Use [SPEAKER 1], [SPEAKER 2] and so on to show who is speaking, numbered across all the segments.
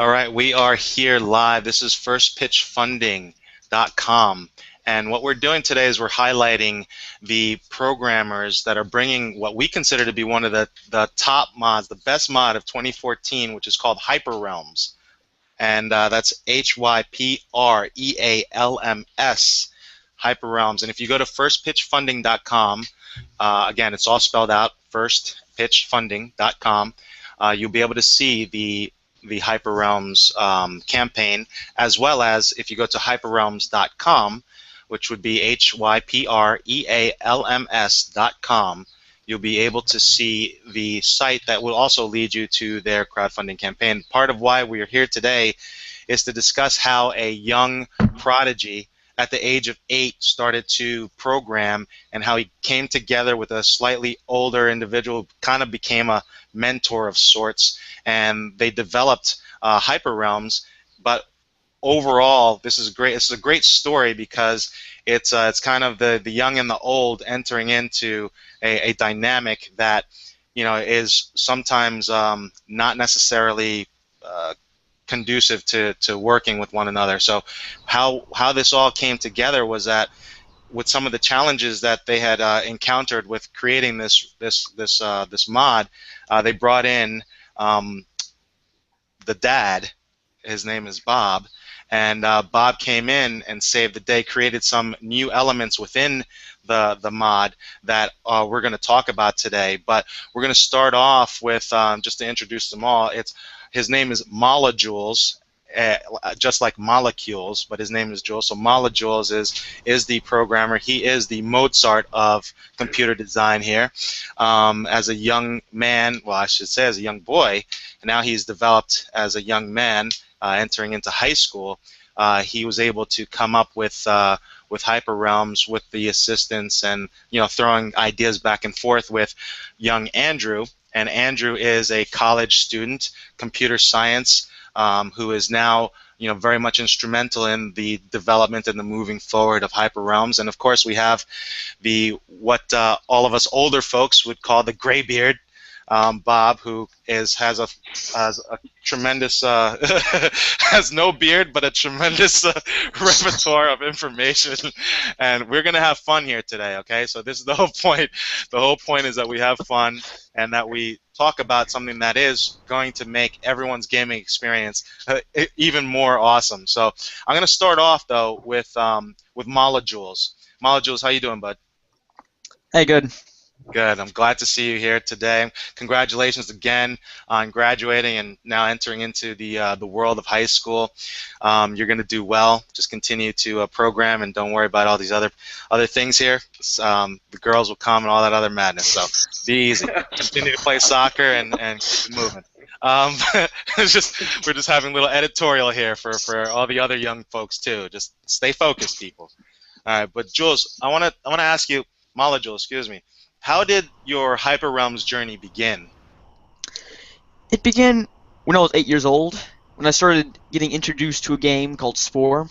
[SPEAKER 1] All right, we are here live. This is FirstPitchFunding.com. And what we're doing today is we're highlighting the programmers that are bringing what we consider to be one of the top mods, the best mod of 2014, which is called HypRealms. And that's HypRealms, HypRealms. And if you go to FirstPitchFunding.com, again, it's all spelled out, FirstPitchFunding.com, you'll be able to see the HypRealms campaign, as well as if you go to HypRealms.com, which would be HypRealms.com, you'll be able to see the site that will also lead you to their crowdfunding campaign. Part of why we are here today is to discuss how a young prodigy at the age of 8 started to program, and how he came together with a slightly older individual, kind of became a mentor of sorts, and they developed HypRealms. But overall, this is great. This is a great story because it's kind of the young and the old entering into a dynamic that, you know, is sometimes not necessarily conducive to working with one another. So how this all came together was that with some of the challenges that they had encountered with creating this mod, they brought in the dad. His name is Bob, and Bob came in and saved the day, created some new elements within the mod that we're going to talk about today. But we're going to start off with, just to introduce them all, his name is Molecules, just like molecules, but his name is Jules. So Molecules is the programmer. He is the Mozart of computer design here. As a young man, well, I should say as a young boy, and now he's developed as a young man, entering into high school. He was able to come up with HypRealms with the assistance and, you know, throwing ideas back and forth with young Andrew. And Andrew is a college student, computer science, who is now, you know, very much instrumental in the development and the moving forward of HypRealms. And of course, we have what all of us older folks would call the graybeard, Bob, who has a tremendous has no beard, but a tremendous repertoire of information, and we're gonna have fun here today. Okay, so this is the whole point. The whole point is that we have fun and that we talk about something that is going to make everyone's gaming experience even more awesome. So I'm gonna start off though with Molecules. Molecules, how you doing, bud?
[SPEAKER 2] Hey, good.
[SPEAKER 1] Good. I'm glad to see you here today. Congratulations again on graduating and now entering into the world of high school. You're going to do well. Just continue to program and don't worry about all these other things here. The girls will come and all that other madness. So be easy. Continue to play soccer and keep it moving. We're just having a little editorial here for all the other young folks too. Just stay focused, people. All right. But Jules, I want to ask you, Jules, excuse me. How did your HypRealms journey begin?
[SPEAKER 2] It began when I was 8 years old, when I started getting introduced to a game called Spore.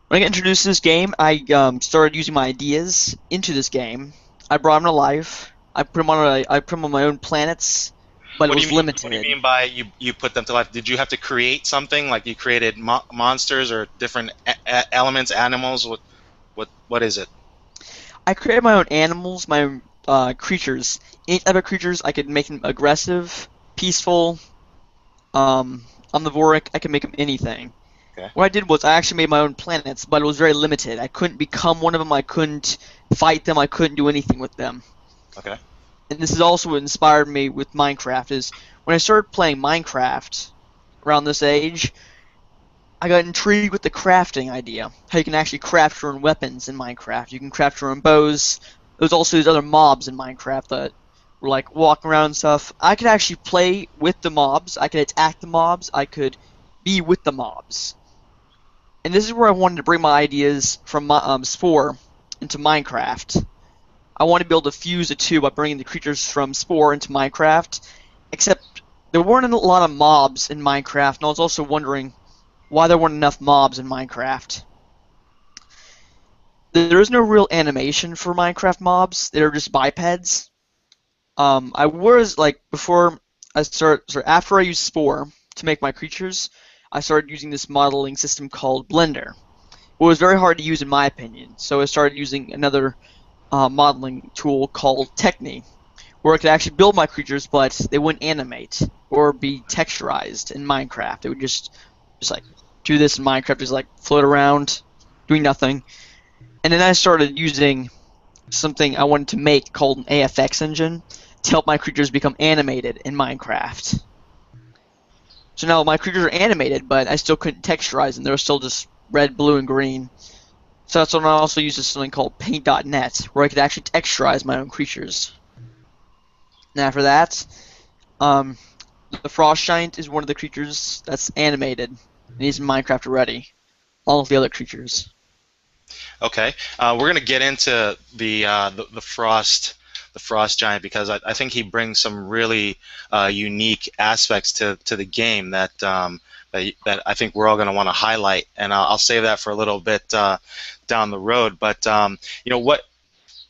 [SPEAKER 2] When I got introduced to this game, I started using my ideas into this game. I brought them to life. I put them on my own planets, but it was limited.
[SPEAKER 1] What do you mean by you put them to life? Did you have to create something? Like you created monsters or different elements, animals? What is it?
[SPEAKER 2] I created my own animals, my own creatures. Any type of creatures, I could make them aggressive, peaceful, omnivoric. I could make them anything.
[SPEAKER 1] Okay.
[SPEAKER 2] What I did was I actually made my own planets, but it was very limited. I couldn't become one of them. I couldn't fight them. I couldn't do anything with them.
[SPEAKER 1] Okay.
[SPEAKER 2] And this is also what inspired me with Minecraft. Is when I started playing Minecraft around this age, I got intrigued with the crafting idea. How you can actually craft your own weapons in Minecraft. You can craft your own bows. There's also these other mobs in Minecraft that were like walking around and stuff. I could actually play with the mobs. I could attack the mobs. I could be with the mobs. And this is where I wanted to bring my ideas from Spore into Minecraft. I wanted to be able to fuse the two by bringing the creatures from Spore into Minecraft. Except there weren't a lot of mobs in Minecraft, and I was also wondering why there weren't enough mobs in Minecraft. There is no real animation for Minecraft mobs. They're just bipeds. I was like before I after I used Spore, to make my creatures, I started using this modeling system called Blender. It was very hard to use in my opinion, so I started using another modeling tool called Techni, where I could actually build my creatures, but they wouldn't animate or be texturized in Minecraft. It would just like do this in Minecraft, just like float around, doing nothing. And then I started using something I wanted to make called an AFX engine to help my creatures become animated in Minecraft. So now my creatures are animated, but I still couldn't texturize them. They were still just red, blue, and green. So that's when I also used something called Paint.net, where I could actually texturize my own creatures. And after that, the Frost Giant is one of the creatures that's animated, and he's in Minecraft already, along with the other creatures.
[SPEAKER 1] Okay, we're gonna get into the frost giant because I think he brings some really unique aspects to the game that that I think we're all gonna want to highlight, and I'll save that for a little bit down the road. But you know what?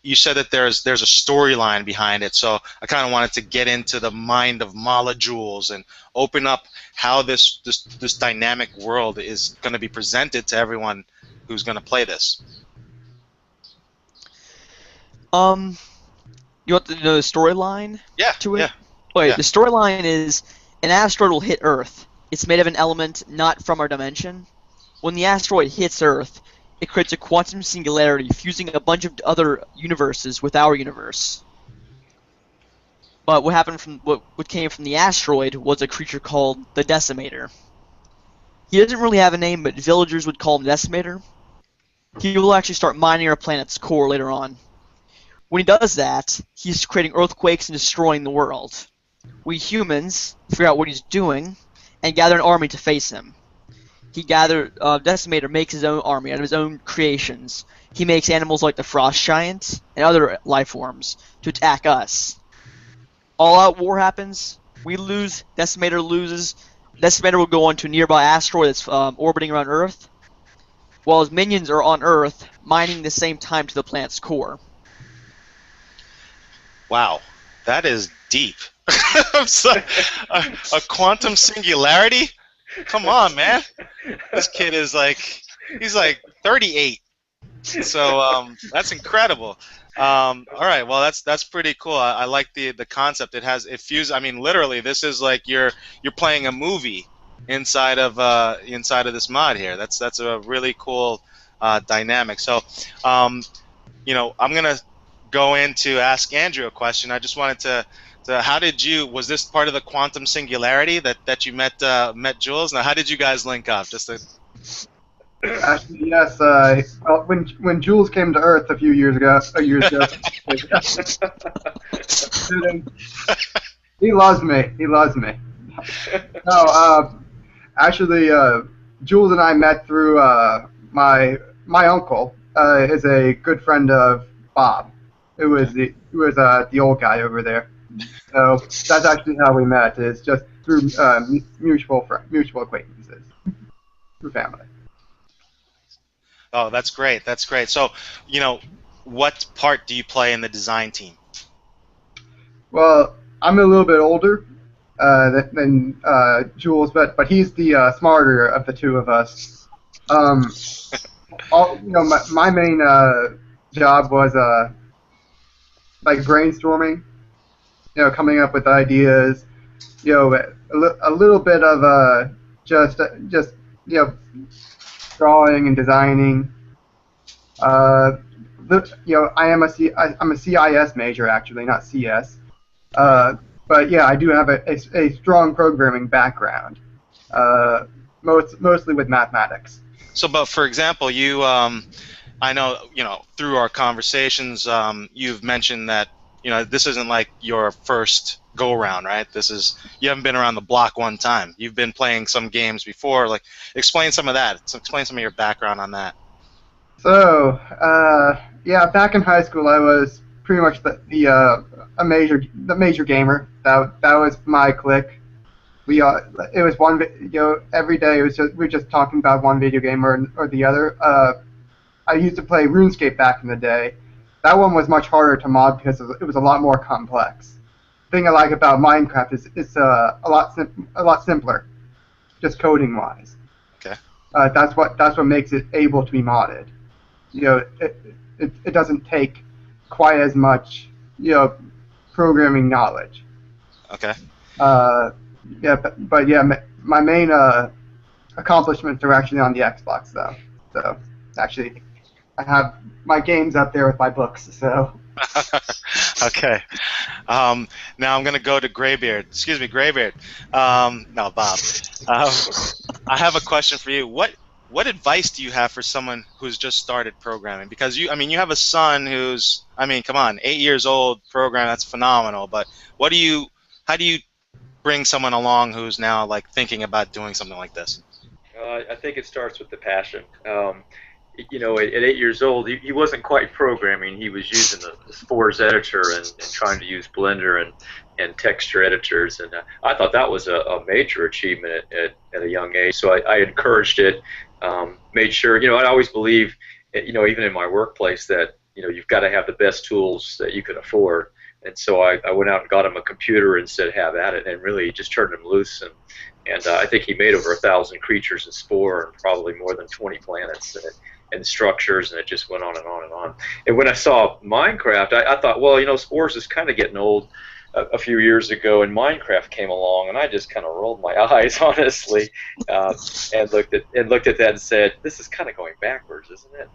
[SPEAKER 1] You said that there's a storyline behind it, so I kind of wanted to get into the mind of Mala Jules and open up how this dynamic world is going to be presented to everyone who's going to play this.
[SPEAKER 2] You want to know the storyline
[SPEAKER 1] Yeah,
[SPEAKER 2] to it?
[SPEAKER 1] yeah,
[SPEAKER 2] Wait,
[SPEAKER 1] yeah.
[SPEAKER 2] the storyline is an asteroid will hit Earth. It's made of an element not from our dimension. When the asteroid hits Earth, it creates a quantum singularity, fusing a bunch of other universes with our universe. But what happened from what came from the asteroid was a creature called the Decimator. He doesn't really have a name, but villagers would call him Decimator. He will actually start mining our planet's core later on. When he does that, he's creating earthquakes and destroying the world. We humans figure out what he's doing and gather an army to face him. Decimator makes his own army out of his own creations. He makes animals like the Frost Giant and other life forms to attack us. All-out war happens. We lose. Decimator loses. Decimator will go on to a nearby asteroid that's orbiting around Earth, while his minions are on Earth, mining the same time to the planet's core.
[SPEAKER 1] Wow, that is deep. I'm sorry. A quantum singularity? Come on, man. This kid is like, he's like 38. So that's incredible. All right, well that's pretty cool. I like the concept. It fuses. I mean, literally, this is like you're playing a movie inside of this mod here. That's a really cool dynamic. So, you know, I'm gonna go in to ask Andrew a question. I just wanted to how did you, was this part of the quantum singularity that you met Jules? Now, how did you guys link up?
[SPEAKER 3] Actually, yes. Well, when Jules came to Earth a few years ago, he loves me. He loves me. No, actually, Jules and I met through my uncle. Is a good friend of Bob. It was the old guy over there. So that's actually how we met. Is just through mutual acquaintances, through family.
[SPEAKER 1] Oh, that's great. That's great. So, you know, what part do you play in the design team?
[SPEAKER 3] Well, I'm a little bit older than Jules, but he's the smarter of the two of us. My main job was like brainstorming, coming up with ideas, a little bit of just drawing and designing. I'm a CIS major actually, not CS. But yeah, I do have a strong programming background, mostly with mathematics.
[SPEAKER 1] So, but for example, you, I know, through our conversations, you've mentioned that, this isn't like your first go-around, right? You haven't been around the block one time. You've been playing some games before. Like, explain some of that. So explain some of your background on that.
[SPEAKER 3] So, yeah, back in high school, I was pretty much the major gamer. That was my clique. It was one, every day we were just talking about one video game or the other. I used to play RuneScape back in the day. That one was much harder to mod because it was a lot more complex. The thing I like about Minecraft is it's a lot simpler. just coding wise.
[SPEAKER 1] Okay.
[SPEAKER 3] That's what makes it able to be modded. It doesn't take quite as much programming knowledge.
[SPEAKER 1] Okay.
[SPEAKER 3] Yeah, but yeah, my main accomplishments are actually on the Xbox though. So actually, I have my games up there with my books. So.
[SPEAKER 1] Okay. Now I'm going to go to Graybeard. Excuse me, Graybeard. No, Bob. I have a question for you. What advice do you have for someone who's just started programming? Because you have a son who's, come on, 8 years old, program, that's phenomenal. But how do you bring someone along who's now like thinking about doing something like this?
[SPEAKER 4] I think it starts with the passion. At 8 years old, he wasn't quite programming. He was using the Spores editor and trying to use Blender and texture editors. And I thought that was a major achievement at a young age. So I encouraged it, made sure, I always believe, even in my workplace that, you've got to have the best tools that you can afford. And so I went out and got him a computer and said, have at it, and really just turned him loose. And I think he made over 1,000 creatures in Spore and probably more than 20 planets and structures, and it just went on and on and on. And when I saw Minecraft, I thought, well, Spores is kind of getting old a few years ago, and Minecraft came along, and I just kind of rolled my eyes, honestly, and looked at that and said, this is kind of going backwards, isn't it?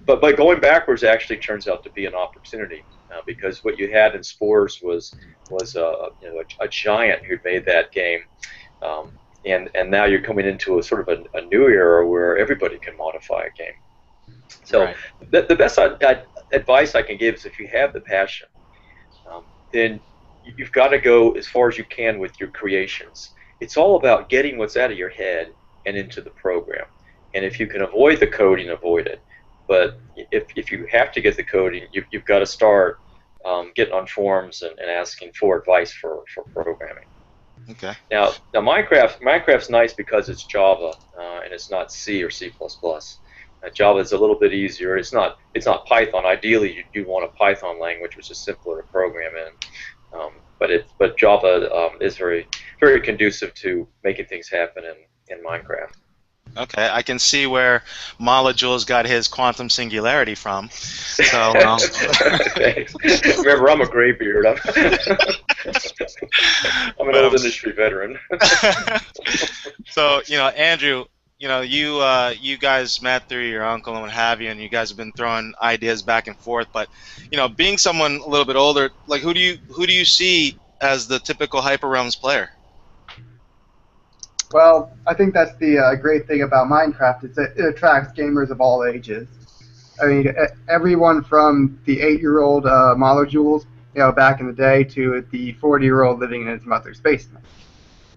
[SPEAKER 4] But going backwards actually turns out to be an opportunity, because what you had in Spores was a giant who'd made that game. And now you're coming into a sort of a new era where everybody can modify a game. So
[SPEAKER 1] Right.
[SPEAKER 4] the best advice I can give is if you have the passion, then you've got to go as far as you can with your creations. It's all about getting what's out of your head and into the program. And if you can avoid the coding, avoid it. But if you have to get the coding, you've got to start getting on forums and asking for advice for programming.
[SPEAKER 1] Okay.
[SPEAKER 4] Now Minecraft's nice because it's Java and it's not C or C++. Java is a little bit easier. It's not Python. Ideally, you want a Python language, which is simpler to program in. But Java is very very conducive to making things happen in Minecraft.
[SPEAKER 1] Okay, I can see where Molecules got his quantum singularity from. So,
[SPEAKER 4] Thanks. Remember, I'm a graybeard. I'm an old industry veteran.
[SPEAKER 1] So, Andrew, you guys met through your uncle and what have you, and you guys have been throwing ideas back and forth. But, being someone a little bit older, like who do you see as the typical HypRealms player?
[SPEAKER 3] Well, I think that's the great thing about Minecraft. It attracts gamers of all ages. I mean, everyone from the 8-year-old Molecules, back in the day, to the 40-year-old living in his mother's basement.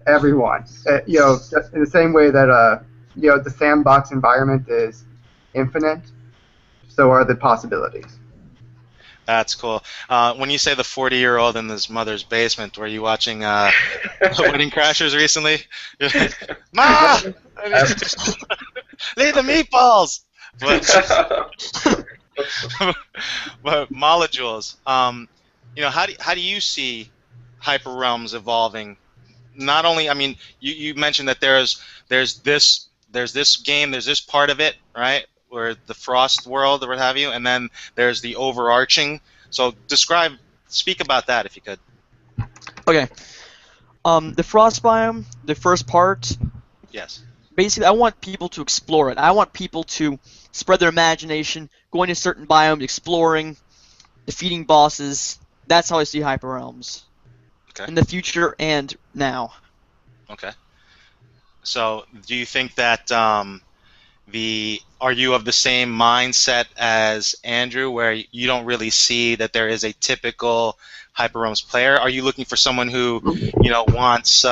[SPEAKER 3] Everyone. Just in the same way that the sandbox environment is infinite, so are the possibilities.
[SPEAKER 1] That's cool. When you say the 40-year-old in his mother's basement, were you watching Wedding Crashers recently? Ma! Leave the meatballs! But Molecules, how do you see HypRealms evolving? Not only, you mentioned that there's this game, there's this part of it, right? Or the Frost world, or what have you, and then there's the overarching. So speak about that if you could.
[SPEAKER 2] Okay. The Frost biome, the first part.
[SPEAKER 1] Yes.
[SPEAKER 2] Basically, I want people to explore it. I want people to spread their imagination, going to certain biomes, exploring, defeating bosses. That's how I see HypRealms.
[SPEAKER 1] Okay.
[SPEAKER 2] In the future and now.
[SPEAKER 1] Okay. So, do you think that are you of the same mindset as Andrew, where you don't really see that there is a typical HypRealms player? Are you looking for someone who, wants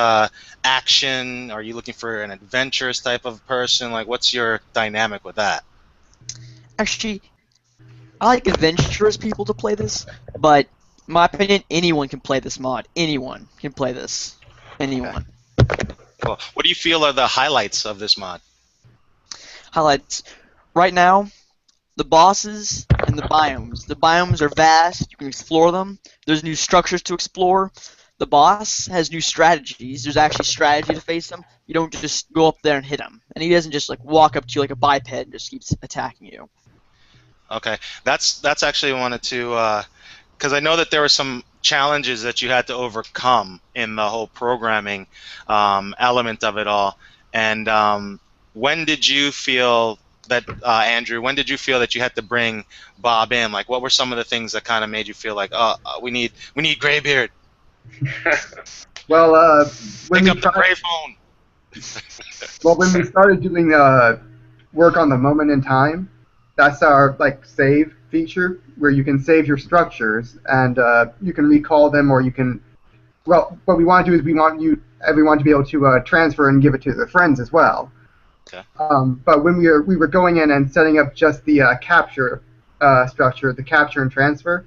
[SPEAKER 1] action? Are you looking for an adventurous type of person? Like, what's your dynamic with that?
[SPEAKER 2] Actually, I like adventurous people to play this, but in my opinion, anyone can play this mod. Anyone can play this. Anyone.
[SPEAKER 1] Okay. Cool. What do you feel are the highlights of this mod?
[SPEAKER 2] Highlights. Right now, the bosses and the biomes. The biomes are vast. You can explore them. There's new structures to explore. The the boss has new strategies, there's actually strategy to face him. You don't just go up there and hit him, and he doesn't just like walk up to you like a biped and just keeps attacking you.
[SPEAKER 1] Okay, that's actually wanted to, because I know that there were some challenges that you had to overcome in the whole programming element of it all. And when did you feel that, Andrew? When did you feel that you had to bring Bob in? Like, what were some of the things that kind of made you feel like, oh, we need Graybeard?
[SPEAKER 3] Well,
[SPEAKER 1] Pick up the gray phone.
[SPEAKER 3] well, when we started doing work on the moment in time, that's our like save feature where you can save your structures and you can recall them, or you can. Well, what we want to do is we want everyone to be able to transfer and give it to their friends as well.
[SPEAKER 1] Okay.
[SPEAKER 3] But when we were going in and setting up just the capture structure, the capture and transfer,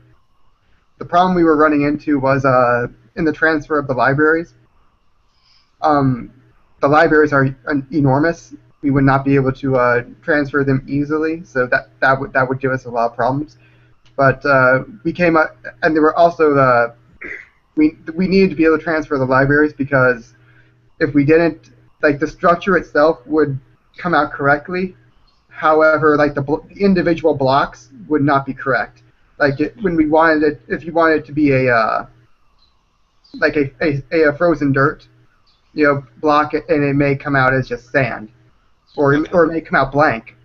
[SPEAKER 3] the problem we were running into was in the transfer of the libraries. The libraries are enormous. We would not be able to transfer them easily, so that would give us a lot of problems. But we came up, and there were also we needed to be able to transfer the libraries, because if we didn't, like, the structure itself would come out correctly. However, like the individual blocks would not be correct. Like when we wanted it, if you wanted it to be a frozen dirt, block it, and it may come out as just sand, or it may come out blank.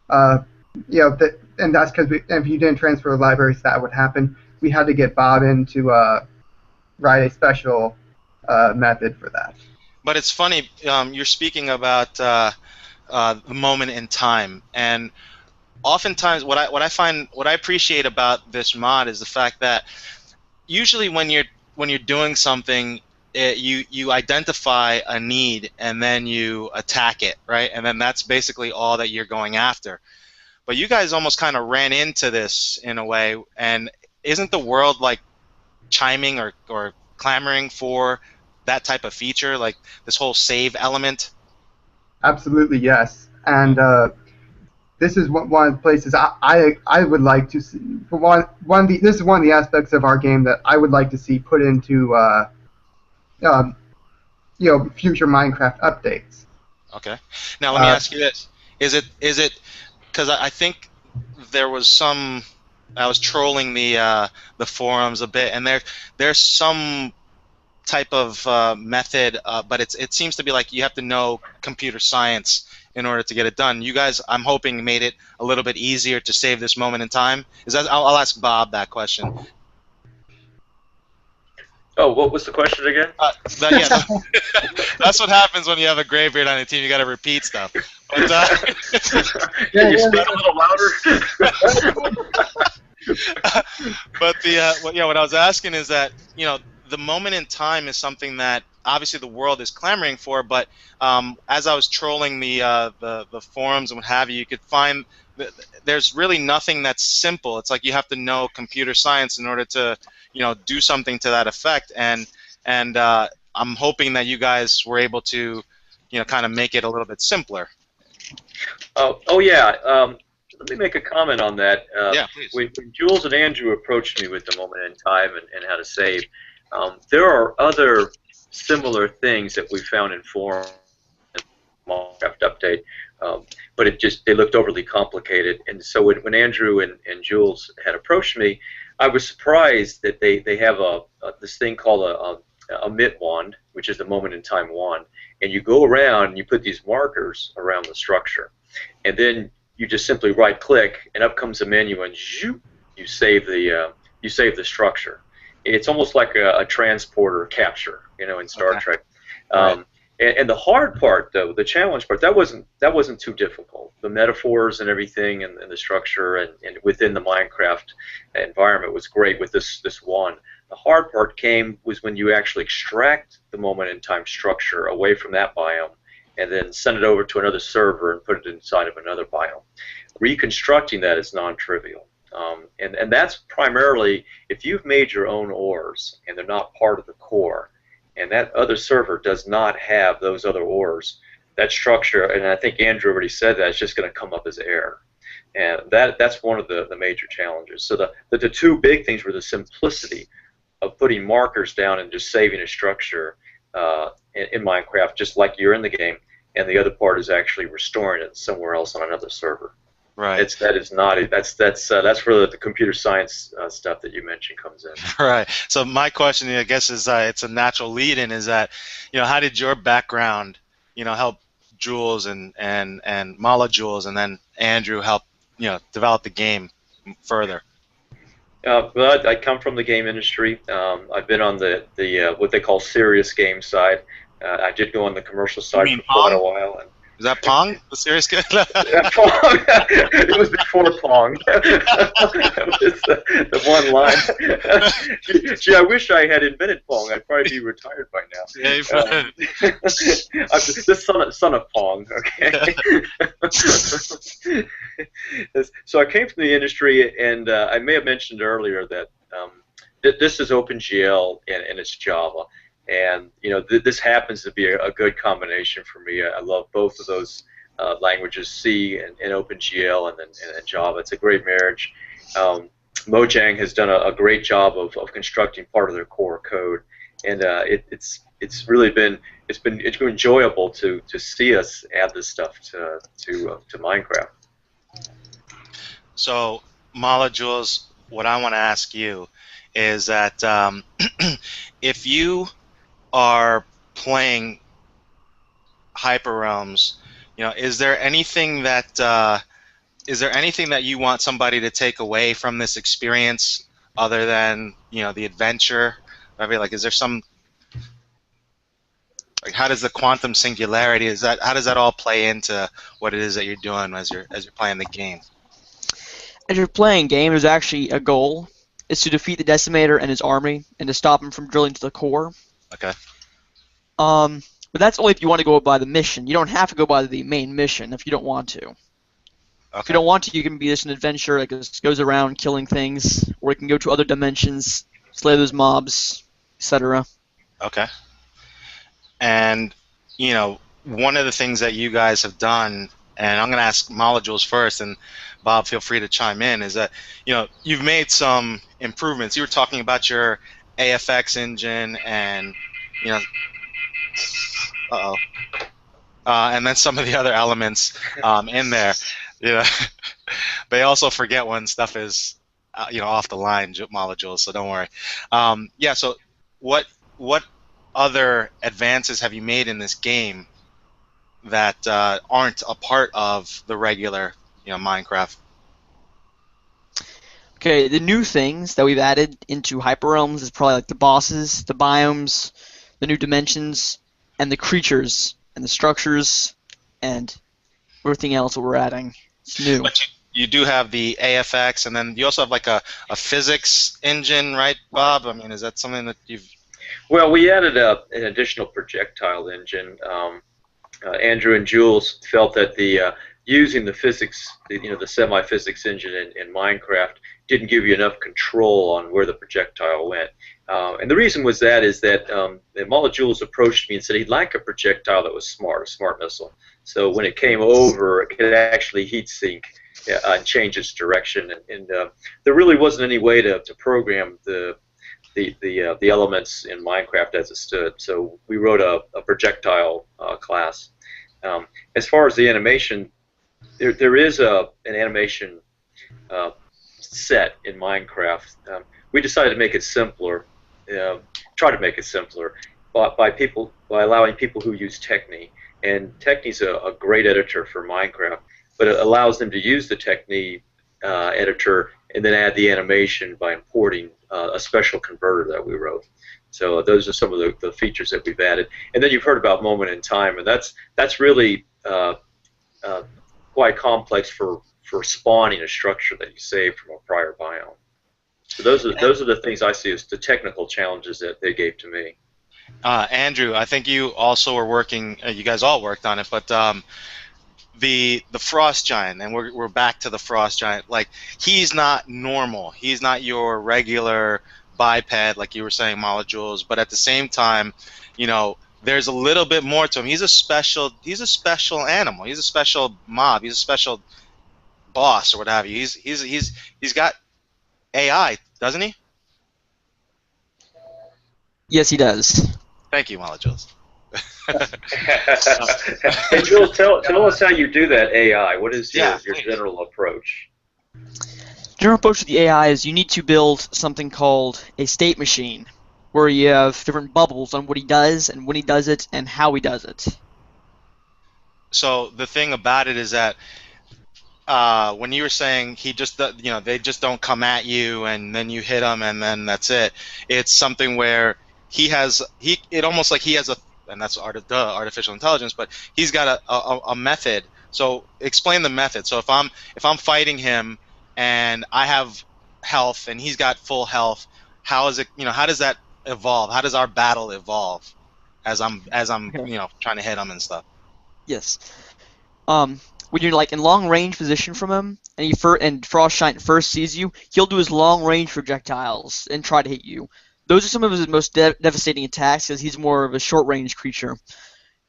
[SPEAKER 3] And that's because if you didn't transfer the libraries, that would happen. We had to get Bob in to write a special method for that.
[SPEAKER 1] But it's funny, you're speaking about the moment in time, and oftentimes what I appreciate about this mod is the fact that usually when you're doing something, you identify a need and then you attack it, right? And then that's basically all that you're going after. But you guys almost kind of ran into this in a way, and isn't the world like chiming or clamoring for that type of feature, like this whole save element?
[SPEAKER 3] Absolutely, yes. And this is one of the places I would like to see. This is one of the aspects of our game that I would like to see put into future Minecraft updates.
[SPEAKER 1] Okay. Now let me ask you this: Is it because I think there was some. I was trolling the forums a bit, and there's some type of method, but it seems to be like you have to know computer science in order to get it done. You guys, I'm hoping, made it a little bit easier to save this moment in time. I'll ask Bob that question.
[SPEAKER 4] Oh, what was the question again?
[SPEAKER 1] That's what happens when you have a Graybeard on a team. You got to repeat stuff. But,
[SPEAKER 4] Can you speak a little louder?
[SPEAKER 1] But what I was asking is that the moment in time is something that obviously the world is clamoring for. But as I was trolling the forums and what have you, you could find there's really nothing that's simple. It's like you have to know computer science in order to do something to that effect. And I'm hoping that you guys were able to kind of make it a little bit simpler.
[SPEAKER 4] Oh yeah. Let me make a comment on that.
[SPEAKER 1] Yeah, please.
[SPEAKER 4] When Jules and Andrew approached me with the moment in time and how to save, there are other similar things that we found in forums and Minecraft update, but they looked overly complicated. And so when Andrew and Jules had approached me, I was surprised that they have this thing called a mitt wand, which is the moment in time wand, and you go around and you put these markers around the structure, and then you just simply right click and up comes a menu and you save the structure. It's almost like a transporter capture, in Star Trek.
[SPEAKER 1] Right.
[SPEAKER 4] And the hard part, though, the challenge part, that wasn't too difficult. The metaphors and everything and the structure and within the Minecraft environment was great with this wand. The hard part was when you actually extract the moment in time structure away from that biome and then send it over to another server and put it inside of another biome. Reconstructing that is non-trivial. And that's primarily if you've made your own ores and they're not part of the core, and that other server does not have those other ores, that structure, and I think Andrew already said that, it's just going to come up as error. And that's one of the major challenges. So the two big things were the simplicity of putting markers down and just saving a structure in Minecraft, just like you're in the game, and the other part is actually restoring it somewhere else on another server.
[SPEAKER 1] Right.
[SPEAKER 4] That's where the computer science stuff that you mentioned comes in.
[SPEAKER 1] Right. So my question, I guess, is it's a natural lead-in. Is that, how did your background, help Jules and Mala Jules, and then Andrew help, develop the game further?
[SPEAKER 4] Well, I come from the game industry. I've been on the what they call serious game side. I did go on the commercial side for quite a while. And
[SPEAKER 1] is that Pong, the serious game?
[SPEAKER 4] Pong. It was before Pong. It was the one line. Gee, I wish I had invented Pong. I'd probably be retired by now.
[SPEAKER 1] Yeah,
[SPEAKER 4] the son of Pong. Okay. So I came from the industry, and I may have mentioned earlier that this is OpenGL and it's Java. And this happens to be a good combination for me. I love both of those languages, C and OpenGL, and then Java. It's a great marriage. Mojang has done a great job of constructing part of their core code, and it's really been enjoyable to see us add this stuff to Minecraft.
[SPEAKER 1] So, Mala Jules, what I want to ask you is that if you are playing HypRealms, is there anything that you want somebody to take away from this experience other than the adventure? I mean, like, is there some, like, how does the quantum singularity, how does that all play into what it is that you're doing as you're playing the game?
[SPEAKER 2] As you're playing game, there's actually a goal. It's to defeat the Decimator and his army and to stop him from drilling to the core.
[SPEAKER 1] Okay.
[SPEAKER 2] But that's only if you want to go by the mission. You don't have to go by the main mission if you don't want to.
[SPEAKER 1] Okay.
[SPEAKER 2] If you don't want to, you can be just an adventurer that just goes around killing things, or you can go to other dimensions, slay those mobs, etc.
[SPEAKER 1] Okay. And, one of the things that you guys have done, and I'm going to ask Mala Jules first, and Bob, feel free to chime in, is that, you've made some improvements. You were talking about your AFX engine and, and then some of the other elements in there. They also forget when stuff is, off the line, Mala Jules, so don't worry. Yeah, so what other advances have you made in this game that aren't a part of the regular, Minecraft?
[SPEAKER 2] Okay, the new things that we've added into HypRealms is probably like the bosses, the biomes, the new dimensions, and the creatures, and the structures, and everything else that we're adding. It's new.
[SPEAKER 1] But you do have the AFX, and then you also have like a physics engine, right, Bob? I mean, is that something that you've...
[SPEAKER 4] Well, we added an additional projectile engine. Andrew and Jules felt that using the physics, the semi-physics engine in Minecraft didn't give you enough control on where the projectile went. And the reason was that Mala Jules approached me and said he'd like a projectile that was smart, a smart missile. So when it came over, it could actually heat sink and change its direction. And there really wasn't any way to program the elements in Minecraft as it stood. So we wrote a projectile class. As far as the animation, there is an animation set in Minecraft. We decided to make it simpler, try to make it simpler, by allowing people who use Techni. And Techni's a great editor for Minecraft, but it allows them to use the Techni editor and then add the animation by importing a special converter that we wrote. So those are some of the features that we've added. And then you've heard about moment in time, and that's really quite complex for spawning a structure that you saved from a prior biome. So those are the things I see as the technical challenges that they gave to me.
[SPEAKER 1] Andrew, I think you also were working. You guys all worked on it, but the frost giant, and we're back to the frost giant. Like, he's not normal. He's not your regular biped, like you were saying, Mala Jules. But at the same time, there's a little bit more to him. He's a special animal. He's a special mob. He's a special boss or what have you. He's got AI, doesn't he?
[SPEAKER 2] Yes, he does.
[SPEAKER 1] Thank you, molecules.
[SPEAKER 4] Hey, Jules, tell us how you do that AI. What is your
[SPEAKER 1] please.
[SPEAKER 4] general approach?
[SPEAKER 2] General approach to the AI is you need to build something called a state machine, where you have different bubbles on what he does and when he does it and how he does it.
[SPEAKER 1] So the thing about it is that when you were saying he just, they just don't come at you and then you hit them and then that's it. It's something where it almost like he has and that's artificial intelligence, but he's got a method. So explain the method. So if I'm fighting him and I have health and he's got full health, how is it? How does that evolve? How does our battle evolve as I'm
[SPEAKER 2] Okay.
[SPEAKER 1] trying to hit him and stuff?
[SPEAKER 2] Yes. When you're like in long range position from him, and Frostshine first sees you, he'll do his long range projectiles and try to hit you. Those are some of his most devastating attacks because he's more of a short range creature.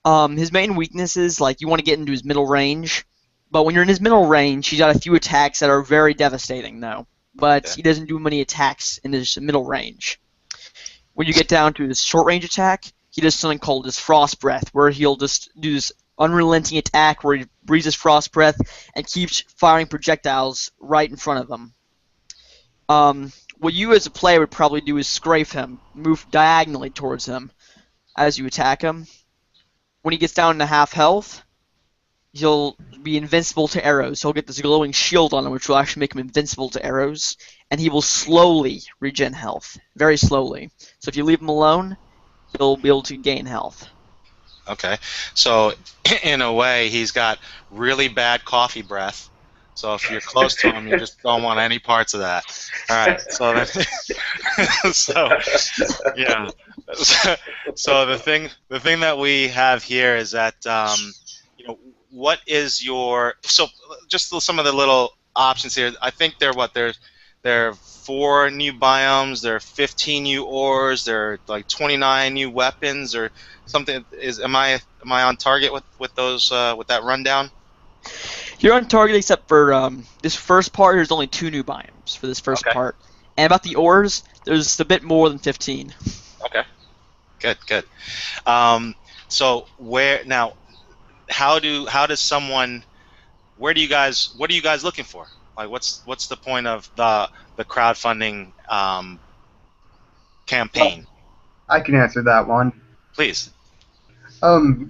[SPEAKER 2] His main weaknesses, like you want to get into his middle range, but when you're in his middle range, he's got a few attacks that are very devastating though. But
[SPEAKER 1] Okay.
[SPEAKER 2] he doesn't do many attacks in his middle range. When you get down to his short range attack, he does something called his Frost Breath, where he'll just do this unrelenting attack where he breathes his Frost Breath and keeps firing projectiles right in front of him. What you as a player would probably do is scrape him, move diagonally towards him as you attack him. When he gets down to half health, he'll be invincible to arrows. He'll get this glowing shield on him, which will actually make him invincible to arrows, and he will slowly regen health, very slowly. So if you leave him alone, he'll be able to gain health.
[SPEAKER 1] Okay, so in a way, he's got really bad coffee breath. So if you're close to him, you just don't want any parts of that. All right, so then, yeah. So the thing that we have here is that what is your just some of the little options here. I think there are 4 new biomes, there are 15 new ores, there are like 29 new weapons or something. Am I on target with those with that rundown?
[SPEAKER 2] You're on target except for this first part. There's only 2 new biomes for this first
[SPEAKER 1] Okay.
[SPEAKER 2] part, and about the ores, there's a bit more than 15.
[SPEAKER 1] Okay. Good. So what are you guys looking for? Like, what's the point of the crowdfunding campaign?
[SPEAKER 3] I can answer that one.
[SPEAKER 1] Please.
[SPEAKER 3] The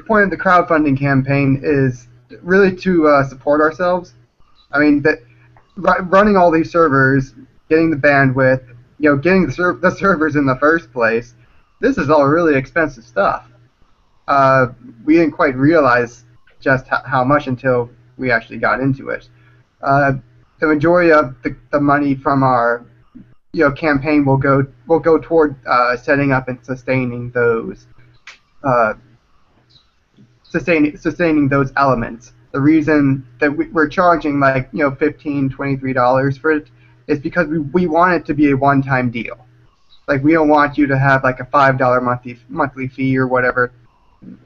[SPEAKER 3] point of the crowdfunding campaign is really to support ourselves. I mean, running all these servers, getting the bandwidth, getting the servers in the first place. This is all really expensive stuff. We didn't quite realize just how much until we actually got into it. The majority of the money from our campaign will go toward setting up and sustaining those sustaining those elements. The reason that we're charging like $15, $23 for it is because we want it to be a one-time deal. Like, we don't want you to have like a $5 monthly fee or whatever.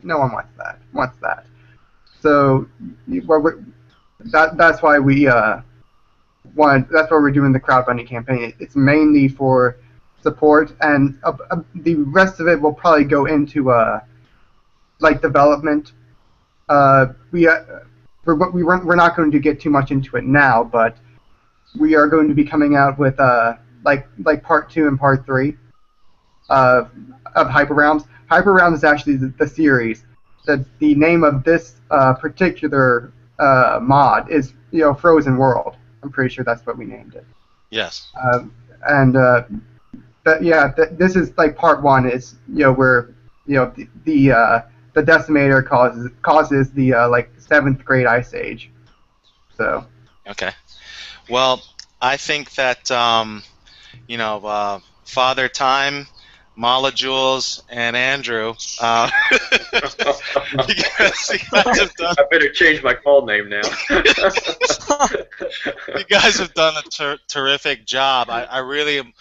[SPEAKER 3] No one wants that. So that's why that's why we're doing the crowdfunding campaign. It's mainly for support, and the rest of it will probably go into like development. We're not going to get too much into it now, but we are going to be coming out with like part 2 and part 3 of HypRealms. HypRealms is actually the series. The name of this particular mod is Frozen World. I'm pretty sure that's what we named it.
[SPEAKER 1] Yes.
[SPEAKER 3] This is like part 1 is where the decimator causes the like 7th grade ice age. So.
[SPEAKER 1] Okay. Well, I think that Father Time, Mala Jules, and Andrew. You guys have done.
[SPEAKER 4] I better change my call name now.
[SPEAKER 1] You guys have done a terrific job. I really am.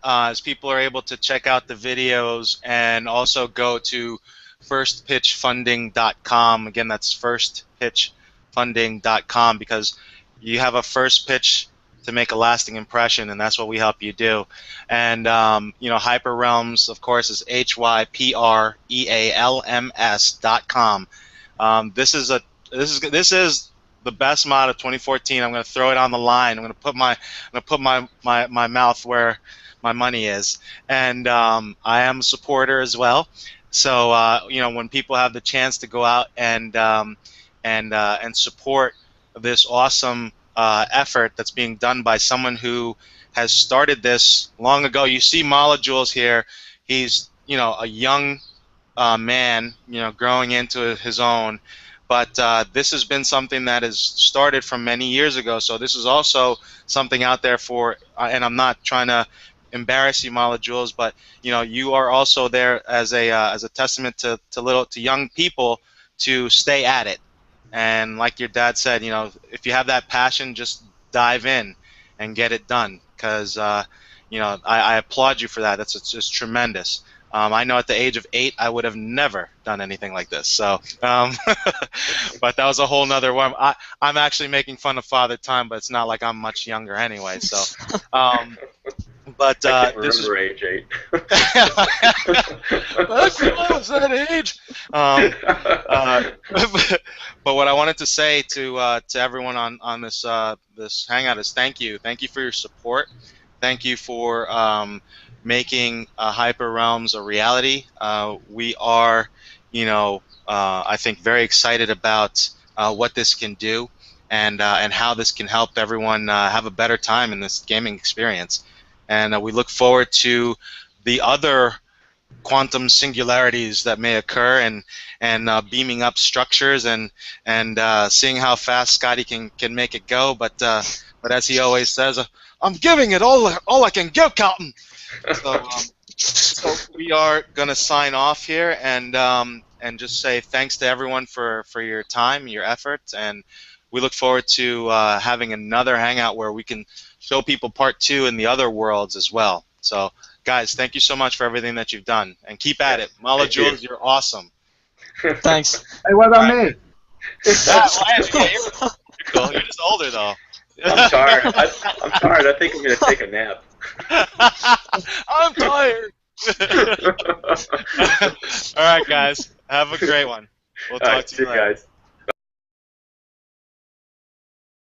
[SPEAKER 1] As people are able to check out the videos and also go to FirstPitchFunding.com. Again, that's FirstPitchFunding.com, because you have a first pitch to make a lasting impression, and that's what we help you do. And you know, HypRealms, of course, is HypRealms.com. This is the best mod of 2014. I'm going to throw it on the line. I'm going to put my mouth where my money is, and I am a supporter as well. So you know, when people have the chance to go out and support this awesome effort that's being done by someone who has started this long ago. You see Mala Jules here. He's, you know, a young man, you know, growing into his own. But this has been something that has started from many years ago. So this is also something out there for, and I'm not trying to embarrass you, Mala Jules, but you know, you are also there as a testament to young people to stay at it. And like your dad said, you know, if you have that passion, just dive in and get it done. Because you know, I applaud you for that. It's just tremendous. I know at the age of 8, I would have never done anything like this. So, but that was a whole nother one. I'm actually making fun of Father Time, but it's not like I'm much younger anyway. So, but
[SPEAKER 4] I can't
[SPEAKER 1] this is
[SPEAKER 4] remember age 8.
[SPEAKER 1] I feel I was that age. But what I wanted to say to everyone on this this hangout is thank you for your support. Thank you for making HypRealms a reality. We are, you know, I think very excited about what this can do and how this can help everyone have a better time in this gaming experience. And we look forward to the other quantum singularities that may occur and beaming up structures and seeing how fast Scotty can make it go. But as he always says, I'm giving it all I can give, Captain. So we are going to sign off here and just say thanks to everyone for your time, your efforts, and we look forward to having another hangout where we can show people part 2 in the other worlds as well. So, guys, thank you so much for everything that you've done, and keep at it. Mala Jules, you're awesome.
[SPEAKER 2] Thanks.
[SPEAKER 3] Hey, what about me?
[SPEAKER 1] You're cool. You're just older, though.
[SPEAKER 4] I'm tired. I'm tired. I think I'm going to take a nap.
[SPEAKER 1] I'm tired. All right, guys. Have a great one. We'll talk to you later.
[SPEAKER 4] Guys.